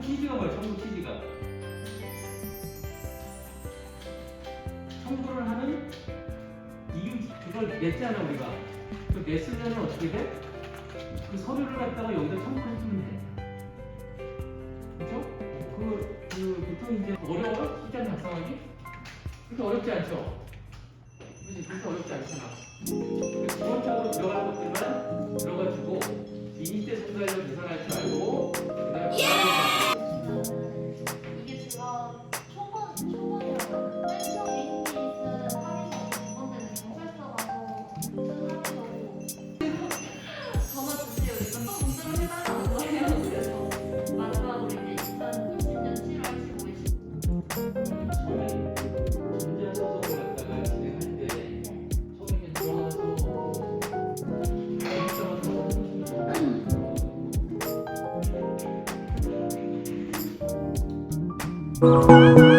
취지가 뭐야? 청구 취지가 청구를 하는 이유 그걸 냈잖아 우리가. 그 냈으면 어떻게 돼? 그 서류를 갖다가 여기다 청구를 해주면 돼. 그렇죠? 보통 이제 어려워? 실전 작성하기? 그렇게 어렵지 않죠? 그렇지? 그렇게 어렵지 않잖아. 기본적으로 들어갈 것들만 들어가지고 이때 성사를 계산할 줄 알고 그다음에 이게 제가 초본이라고 맨 처음에 이니스 확인서 번째는 경찰서 가서 하면서 전화 주세요. 이거 또 문제를 해달라는 거예요. 그래서 마지막으로 이제 2020년 7월 15일 전자소송을 갖다가 진행할 때 소송에 들어가서 Thank